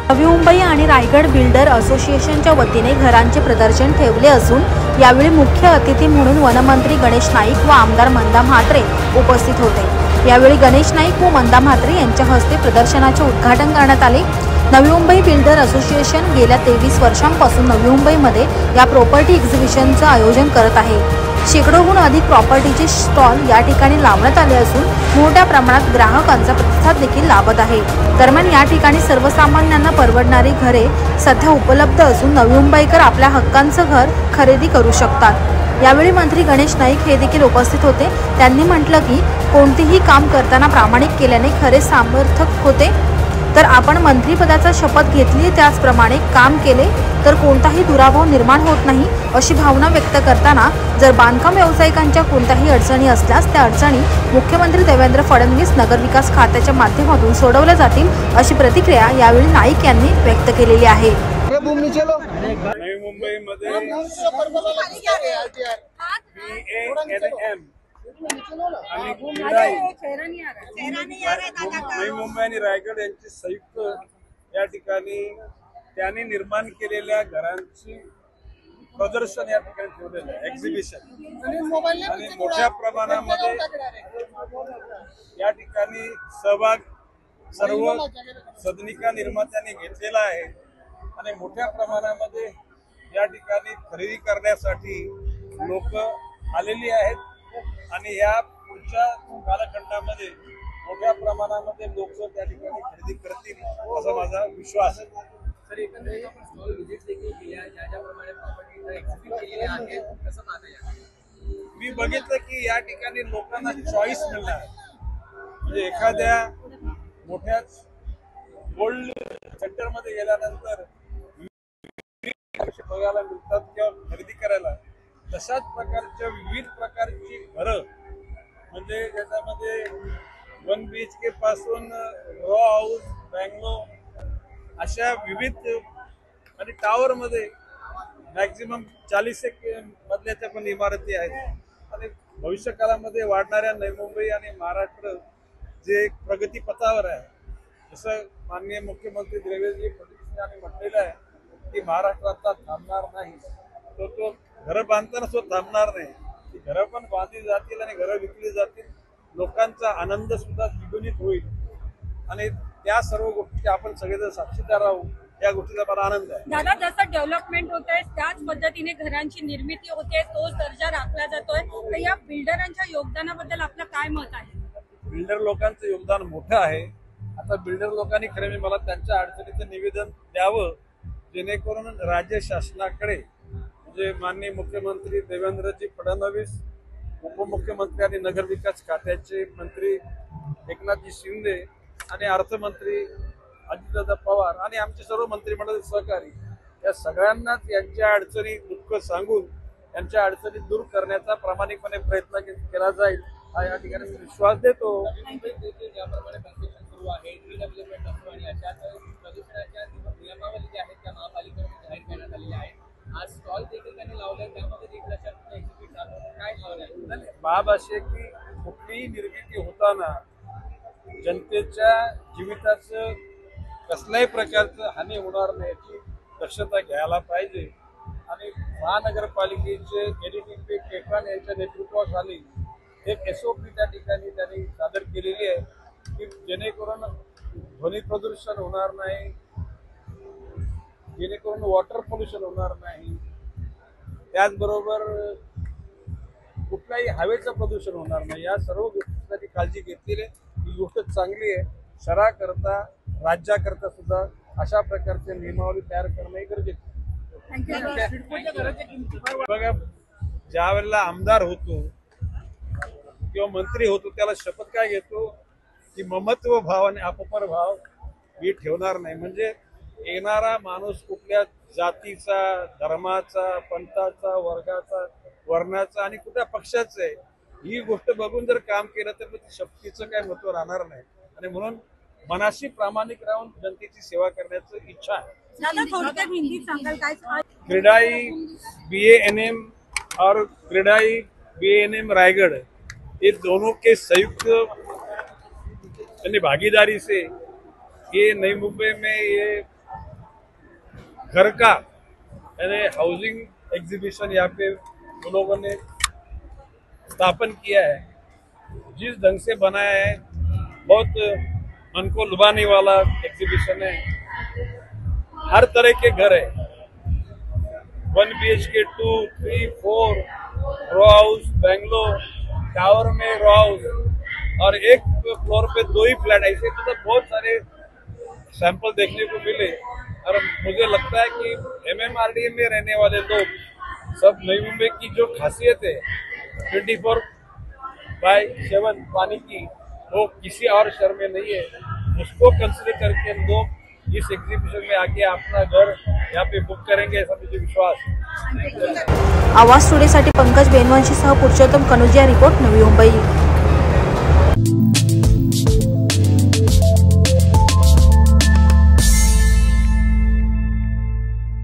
नवी मुंबई आणि रायगड बिल्डर असोसिएशनच्या वतीने घरांचे प्रदर्शन ठेवले असून यावेळी मुख्य अतिथी म्हणून वनमंत्री गणेश नाईक व आमदार मंदा म्हात्रे उपस्थित होते। यावेळी गणेश नाईक व मंदा म्हात्रे यांच्या हस्ते प्रदर्शनाचे उद्घाटन करण्यात आले। नवी मुंबई बिल्डर असोसिएशन गेल्या 23 वर्षांपासून नवी मुंबईमध्ये या प्रॉपर्टी एक्झिबिशनचं आयोजन करत आहे। शेकडोहून अधिक प्रॉपर्टीचे स्टॉल या ठिकाणी लावण्यात आले असून मोठ्या प्रमाणात ग्राहकांचा प्रतिसाद देखील लाभत आहे। दरम्यान या ठिकाणी सर्वसामान्यांना परवडणारी घरे सध्या उपलब्ध असून नवी मुंबईकर आपल्या हक्कांचं घर खरेदी करू शकतात। यावेळी मंत्री गणेश नाईक हे देखील उपस्थित होते। त्यांनी म्हटलं की कोणतेही काम करताना प्रामाणिक केल्याने खरे सामर्थ्य होते। तर आपण मंत्रिपदाचा शपथ घेतली त्याचप्रमाणे काम केले तर कोणताही दुराभाव निर्माण होत नाही अशी भावना व्यक्त करताना जर बांधकाम व्यावसायिकांच्या कोणत्याही अडचणी असल्यास त्या अडचणी मुख्यमंत्री देवेंद्र फडणवीस नगरविकास खात्याच्या माध्यमातून सोडवल्या जातील अशी प्रतिक्रिया यावेळी नाईक यांनी व्यक्त केलेली आहे। नवी मुंबईमध्ये आणि नवी मुंबई आणि रायगड यांची संयुक्त या ठिकाणी त्यांनी निर्माण केलेल्या घरांची प्रदर्शन या ठिकाणी ठेवलेलं आहे, एक्झिबिशन। आणि मोठ्या प्रमाणामध्ये या ठिकाणी सहभाग सर्व सदनिका निर्मात्यांनी घेतलेला आहे आणि मोठ्या प्रमाणामध्ये या ठिकाणी खरेदी करण्यासाठी लोक आलेली आहेत आणि या पुढच्या कालखंडामध्ये मोठ्या प्रमाणामध्ये लोक त्या ठिकाणी खरेदी करतील असा माझा विश्वास आहे। सर, एकंदरीत स्टॉल व्हिजिट देखील केल्या ज्याप्रमाणे प्रॉपर्टी एक्झिबिट केलेले आहेत, कसं पाहता येईल? मी बघितलं की या ठिकाणी लोकांना चॉईस मिळणार, म्हणजे एखाद्या मोठ्या गोल्ड सेंटर मध्ये गेल्यानंतर बघायला मिळतात किंवा खरेदी करायला, तशाच प्रकारच्या विविध प्रकारची घरं, म्हणजे ज्याच्यामध्ये 1 BHK पासून रॉ हाऊस, बँगलो अशा विविध आणि टावर मध्ये मॅक्झिमम 40 मजल्याच्या पण इमारती आहेत। आणि भविष्य काळामध्ये वाढणाऱ्या नवी मुंबई आणि महाराष्ट्र जे प्रगती पथावर आहे, जसं माननीय मुख्यमंत्री देवेंद्रजी फडणवीस यांनी म्हटलेलं आहे की महाराष्ट्र आता थांबणार नाही, तो घरं बांधताना सुद्धा थांबणार नाही। ती घरं पण बांधली जातील आणि घरं विकली जातील, लोकांचा आनंद सुद्धा द्विगुणित होईल आणि त्या सर्व गोष्टी आपण सगळेजण साक्षीदार राहू, या गोष्टीचा मला आनंद आहे। दादा, जसं डेव्हलपमेंट होत आहे त्याच पद्धतीने घरांची निर्मिती होते, तोच दर्जा राखला जातोय, तर या बिल्डरांच्या योगदानाबद्दल आपलं काय मत आहे? बिल्डर लोकांचं योगदान मोठं आहे। आता बिल्डर लोकांनी खरं मला त्यांच्या अडचणीचं निवेदन द्यावं, जेणेकरून राज्य शासनाकडे म्हणजे माननीय मुख्यमंत्री देवेंद्रजी फडणवीस, उपमुख्यमंत्री आणि नगरविकास खात्याचे मंत्री एकनाथजी शिंदे आणि अर्थमंत्री अजितदादा पवार आणि आमचे सर्व मंत्रिमंडळ सहकारी या सगळ्यांनाच यांच्या अडचणी दुःख सांगून यांच्या अडचणी दूर करण्याचा प्रामाणिकपणे प्रयत्न केला जाईल हा या ठिकाणी विश्वास देतो। ज्याप्रमाणे कन्स्ट्रक्शन सुरू आहे, रिडेव्हलपमेंट असतो आणि अशा प्रदूषणाच्या नियमावली ज्या आहेत त्या महापालिकेने जाहीर करण्यात आलेल्या आहेत। आज स्टॉल देखील त्यांनी लावले, त्यामध्ये देखील अशा एक्झिबिट काय लावलं? बाब असे की कुठलीही निर्मिती होताना जनतेच्या जीविताचं कसल्याही प्रकारचं हानी होणार नाही याची दक्षता घ्यायला पाहिजे। आणि महानगरपालिकेचे एडीटीपी केकान यांच्या नेतृत्वाखाली एक SOP त्या ठिकाणी त्यांनी सादर केलेली आहे की जेणेकरून ध्वनी प्रदूषण होणार नाही, जेणेकरून वॉटर पोल्युशन होणार नाही, त्याचबरोबर कुठल्याही हवेचं प्रदूषण होणार नाही, या सर्व गोष्टींसाठी काळजी घेतलेली आहे। ही गोष्ट चांगली आहे। शहराकरता राज्याकरता सुद्धा अशा प्रकारचे नियमावली तयार करणं गरजेचं आहे। बघा, ज्या वेळेला आमदार होतो किंवा मंत्री होतो त्याला शपथ काय घेतो की ममत्व भाव आणि अपपर भाव मी ठेवणार नाही। म्हणजे येणारा माणूस कुठल्या जातीचा, धर्माचा, पंथाचा, वर्गाचा, वर्णाचा आणि कुठल्या पक्षाचा आहे ही गोष्ट बघून जर काम केलं तर मग शक्तीचं काय महत्व राहणार नाही। आणि म्हणून मनाशी प्रामाणिक राहून जनतेची सेवा करण्याची इच्छा आहे। क्रीडाई BANM और क्रीडाई BANM रायगढ़ ये दोनों के संयुक्त भागीदारी से ये नई मुंबई में ये घर का यानी हाउसिंग एग्जीबिशन यहाँ पे उन लोगों ने स्थापन किया है। जिस ढंग से बनाया है बहुत मन को लुभाने वाला एग्जीबिशन है। हर तरह के घर है, 1 BHK 2, 3, 4 row house, bungalow tower में रो हाउस और एक फ्लोर पे 2 ही फ्लैट, ऐसे मतलब बहुत सारे सैंपल देखने को मिले। और मुझे लगता है कि MMRDA में रहने वाले लोग सब नई मुंबई की जो खासियत है 24/7 पानी की, वो किसी और शहर में नहीं है। उसको कंसिडर करके लोग इस एग्जीबिशन में आके अपना घर यहाँ पे बुक करेंगे, ऐसा मुझे विश्वास है। आवाज टुडेसाठी पंकज बेनवांशीसह पुरुषोत्तम कनुजिया रिपोर्ट, नवी मुंबई।